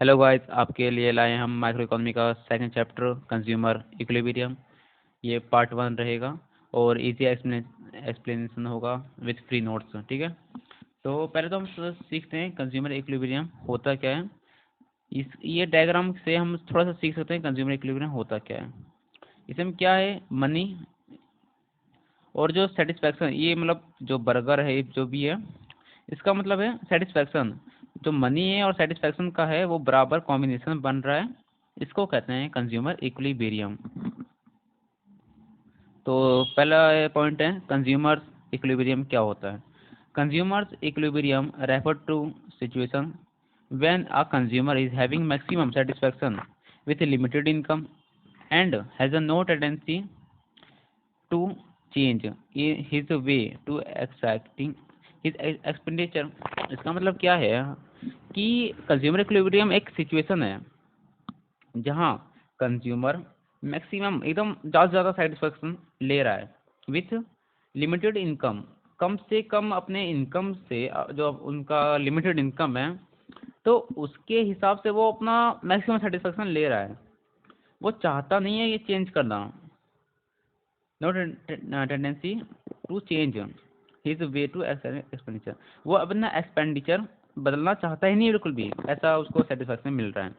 Hello guys, आपके लिए लाए हम माइक्रो इकोनॉमी का सेकंड चैप्टर कंज्यूमर इक्विलिब्रियम। ये पार्ट 1 रहेगा और इजी एक्सप्लेनेशन होगा विथ फ्री नोट्स। ठीक है, तो पहले तो हम सीखते हैं कंज्यूमर इक्विलिब्रियम होता क्या है। ये डायग्राम से हम थोड़ा सा सीख सकते हैं कंज्यूमर इक्विलिब्रियम होता क्या है। इसमें क्या है, मनी और जो सेटिस्फैक्शन, ये मतलब जो बर्गर है जो भी है, इसका मतलब है सेटिस्फैक्शन। जो मनी है और सेटिस्फैक्शन का है वो बराबर कॉम्बिनेशन बन रहा है, इसको कहते हैं कंज्यूमर इक्विलिब्रियम। तो पहला पॉइंट है कंज्यूमर इक्विलिब्रियम क्या होता है। Consumer equilibrium refer to situation when a consumer is having maximum satisfaction with limited income and has a no tendency to change his way to extracting his expenditure. इसका मतलब क्या है कि consumer equilibrium एक situation है जहाँ consumer maximum एकदम ज़्यादा से ज़्यादा सेटिस्फेक्शन ले रहा है विथ लिमिटेड इनकम। कम से कम अपने इनकम से जो उनका लिमिटेड इनकम है, तो उसके हिसाब से वो अपना मैक्सिमम सेटिस्फेक्शन ले रहा है। वो चाहता नहीं है ये चेंज करना। No tendency to change his way to expenditure. वो अपना एक्सपेंडिचर बदलना चाहता ही नहीं है बिल्कुल भी, ऐसा उसको सेटिस्फेक्शन मिल रहा है।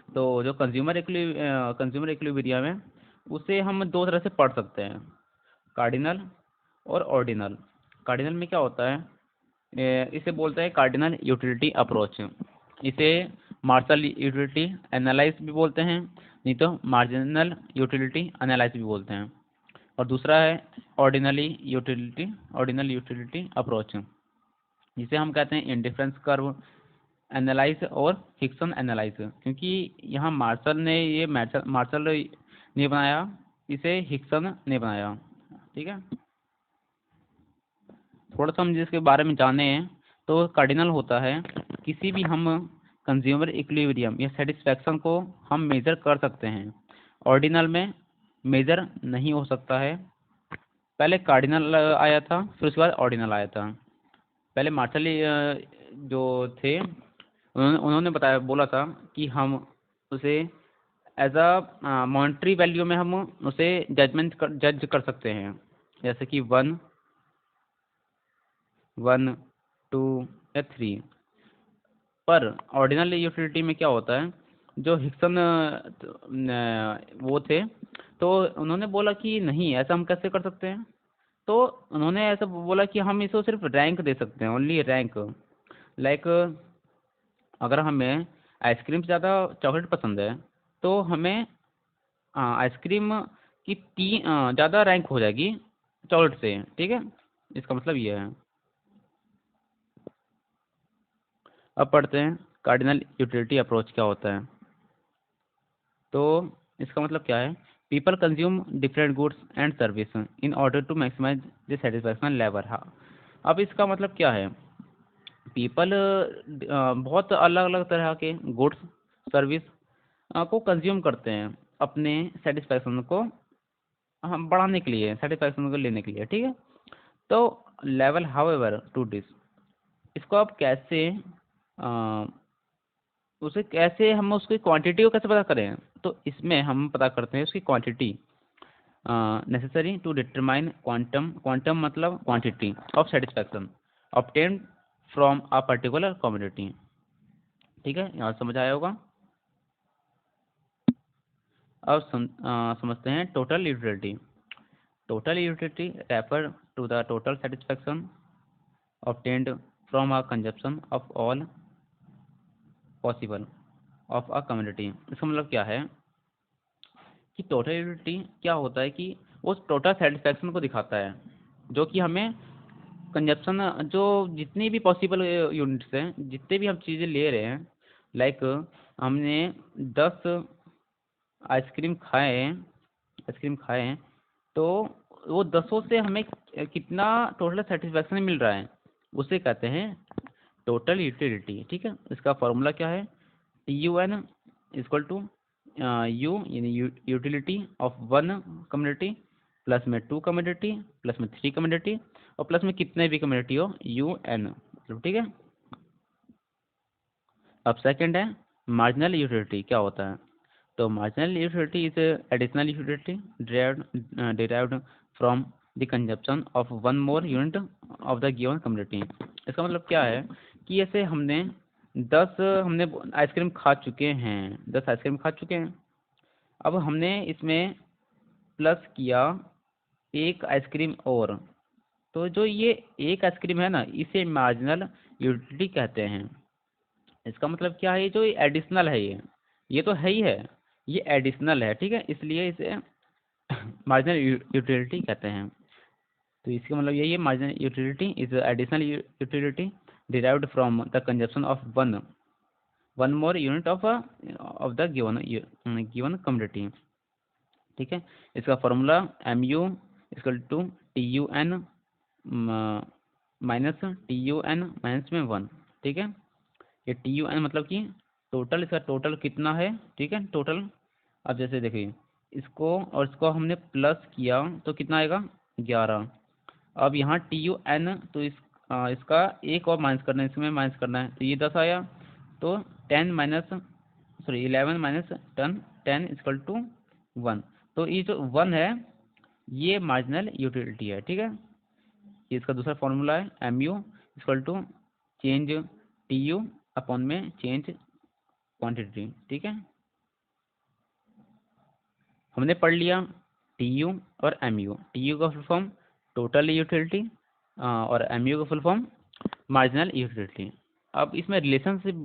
तो जो कंज्यूमर इक्विलिब्रियम है उसे हम दो तरह से पढ़ सकते हैं, कार्डिनल और ऑर्डिनल। कार्डिनल में क्या होता है, इसे बोलते हैं कार्डिनल यूटिलिटी अप्रोच। इसे मार्शल यूटिलिटी एनालाइज भी बोलते हैं, नहीं तो मार्जिनल यूटिलिटी एनालाइज भी बोलते हैं। और दूसरा है ऑर्डिनल यूटिलिटी अप्रोच, जिसे हम कहते हैं इंडिफरेंस कर्व एनालाइज और हिक्सन एनालाइज। क्योंकि यहाँ मार्शल ने ये मार्शल ने बनाया, इसे हिक्सन ने बनाया। ठीक है, थोड़ा सा हम जिसके बारे में जाने हैं, तो कार्डिनल होता है किसी भी हम कंज्यूमर इक्विलिब्रियम या सेटिस्फैक्शन को हम मेजर कर सकते हैं। ऑर्डिनल में मेजर नहीं हो सकता है। पहले कार्डिनल आया था, फिर उसके बाद ऑर्डिनल आया था। पहले मार्शल जो थे उन्होंने बताया, बोला था कि हम उसे एज अ मॉनेटरी वैल्यू में हम उसे जज कर सकते हैं, जैसे कि 1, 1, 2 या 3। पर ऑर्डिनल यूटिलिटी में क्या होता है, जो हिक्सन वो थे, तो उन्होंने बोला कि नहीं, ऐसा हम कैसे कर सकते हैं। तो उन्होंने ऐसा बोला कि हम इसको सिर्फ रैंक दे सकते हैं, ओनली रैंक। लाइक अगर हमें आइसक्रीम से ज़्यादा चॉकलेट पसंद है, तो हमें आइसक्रीम की ज़्यादा रैंक हो जाएगी चॉकलेट से। ठीक है, इसका मतलब ये है। अब पढ़ते हैं कार्डिनल यूटिलिटी अप्रोच क्या होता है। तो इसका मतलब क्या है, people consume different goods and service in order to maximize the satisfaction level. हाँ, अब इसका मतलब क्या है, पीपल बहुत अलग अलग तरह के गुड्स सर्विस को कंज्यूम करते हैं अपने सेटिस्फैक्शन को हम बढ़ाने के लिए, सेटिस्फैक्शन को लेने के लिए। ठीक है, तो लेवल हाउएवर टू दिस, इसको आप कैसे उसे कैसे हम उसकी क्वांटिटी को कैसे पता करें। तो इसमें हम पता करते हैं उसकी quantity, necessary to determine quantum. Quantum मतलब quantity of satisfaction obtain from a particular community. ठीक है, यहाँ समझ आया होगा। अब समझते हैं total utility. Total utility refer to the total satisfaction obtained from a consumption of all possible of a community। इसका मतलब क्या है कि टोटल यूटिलिटी क्या होता है कि वो टोटल सेटिस्फैक्शन को दिखाता है, जो कि हमें कंजप्शन, जो जितनी भी पॉसिबल यूनिट्स हैं, जितने भी हम चीज़ें ले रहे हैं। लाइक हमने 10 आइसक्रीम खाए हैं, तो वो 10 से हमें कितना टोटल सेटिस्फैक्शन मिल रहा है, उसे कहते हैं टोटल यूटिलिटी। ठीक है, इसका फॉर्मूला क्या है, TUN इक्वल टू यू यानी यूटिलिटी ऑफ 1 कम्युनिटी प्लस में 2 कम्युनिटी प्लस में 3 कम्युनिटी और प्लस में कितने भी कम्युनिटी हो UN। ठीक है, अब सेकंड है मार्जिनल यूटिलिटी क्या होता है। तो marginal utility is additional utility derived from the consumption of one more unit of the given community. इसका मतलब क्या है कि जैसे हमने 10 हमने आइसक्रीम खा चुके हैं, 10 आइसक्रीम खा चुके हैं। अब हमने इसमें प्लस किया एक आइसक्रीम और, तो जो ये एक आइसक्रीम है ना, इसे मार्जिनल यूटिलिटी कहते हैं। इसका मतलब क्या है, ये जो एडिशनल है, ये तो है ही है, ये एडिशनल है, ठीक है, इसलिए इसे मार्जिनल यूटिलिटी कहते हैं। तो इसका मतलब यही है, marginal utility is additional utility derived from the consumption of one more unit of the given community. ठीक है, इसका formula M U equal to T U N minus T U N minus में 1। ठीक है, ये टी यू एन मतलब कि total, इसका टोटल कितना है, ठीक है, टोटल। अब जैसे देखिए इसको और इसको हमने प्लस किया तो कितना आएगा 11। अब यहाँ टी यू एन तो इसका एक और माइनस करना है, इसमें माइनस करना है, तो ये 10 आया। तो 10 minus sorry 11 minus 10 equal to 1। तो ये जो 1 है ये मार्जिनल यूटिलिटी है। ठीक है, ये इसका दूसरा फॉर्मूला है M U equal to change T U upon में चेंज क्वांटिटी। ठीक है, हमने पढ़ लिया टी यू और एम यू। टी यू का फुल फॉर्म टोटल यूटिलिटी और एम यू का फुल फॉर्म मार्जिनल यूटिलिटी। अब इसमें रिलेशनशिप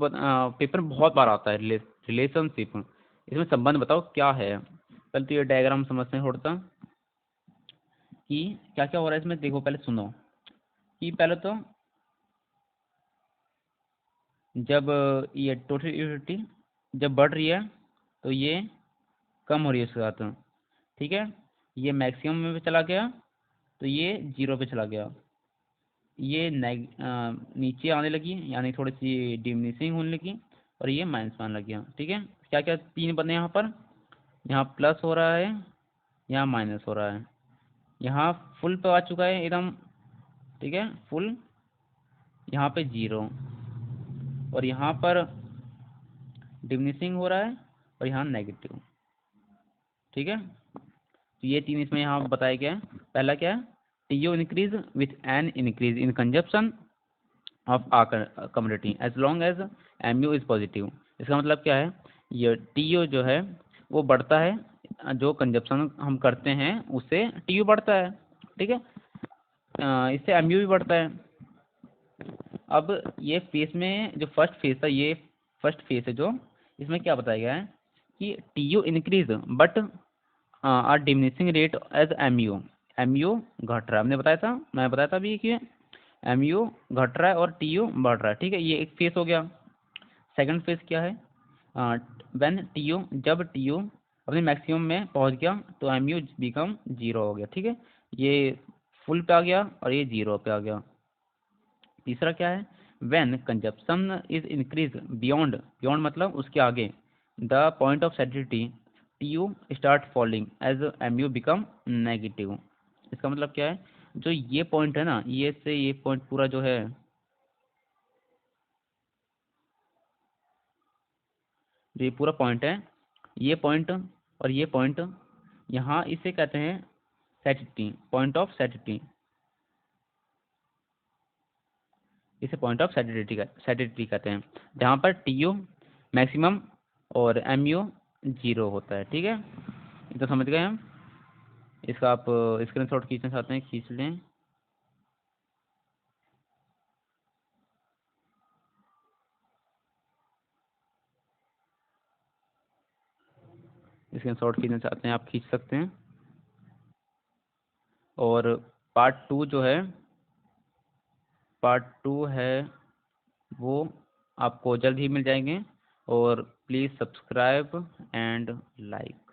पेपर में बहुत बार आता है, रिलेशनशिप, इसमें संबंध बताओ क्या है। पहले तो ये डायग्राम समझते हैं थोड़ा सा कि क्या क्या हो रहा है इसमें। देखो पहले सुनो कि पहले तो जब ये टोटल यूटिलिटी जब बढ़ रही है तो ये कम हो रही है उसके साथ। ठीक है, ये मैक्सिमम में भी चला गया तो ये 0 पे चला गया, ये नीचे आने लगी यानी थोड़ी सी डिमिनिशिंग होने लगी और ये माइनस में आने लग गया। ठीक है, क्या क्या तीन बने यहाँ पर, यहाँ प्लस हो रहा है, यहाँ माइनस हो रहा है, यहाँ फुल पे आ चुका है एकदम। ठीक है, फुल, यहाँ पे 0 और यहाँ पर डिमिनिशिंग हो रहा है और यहाँ नेगेटिव। ठीक है, तो ये तीन इसमें यहाँ बताया गया है। पहला क्या है, T U increase with an increase in consumption of a community as long as M U is positive. इसका मतलब क्या है, ये टी यू जो है वो बढ़ता है, जो कंजप्शन हम करते हैं उससे टी यू बढ़ता है। ठीक है, इससे एम यू भी बढ़ता है। अब ये फेस में जो फर्स्ट फेस था, ये फर्स्ट फेस है जो, इसमें क्या बताया गया है कि T U increase but are diminishing rate as M U घट रहा है। हमने बताया था, मैं बताया था अभी कि एम यू घट रहा है और टी यू बढ़ रहा है। ठीक है, ये एक फेस हो गया। सेकंड फेस क्या है, व्हेन टी यू जब टी यू अपने मैक्सिमम में पहुंच गया तो एम यू बिकम 0 हो गया। ठीक है, ये फुल पे आ गया और ये 0 पे आ गया। तीसरा क्या है, when consumption is increase beyond, beyond मतलब उसके आगे, the point of satisfaction T U start falling as M U become negative. इसका मतलब क्या है, जो ये पॉइंट है ना, ये से ये पॉइंट पूरा जो है, जो ये पूरा पॉइंट है, ये पॉइंट और ये पॉइंट, यहाँ इसे कहते हैं सैटिस्फैक्शन, पॉइंट ऑफ सैटिस्फैक्शन, इसे पॉइंट ऑफ सैटिस्फैक्शन कहते हैं, जहाँ पर टी यू मैक्सिमम और एम यू 0 होता है। ठीक है, ये तो समझ गए हम। इसका आप स्क्रीनशॉट खींचना चाहते हैं खींच लें। स्क्रीनशॉट खींचना चाहते हैं आप खींच सकते हैं। और पार्ट 2 जो है, पार्ट 2 है वो आपको जल्द ही मिल जाएंगे। और प्लीज़ सब्सक्राइब एंड लाइक।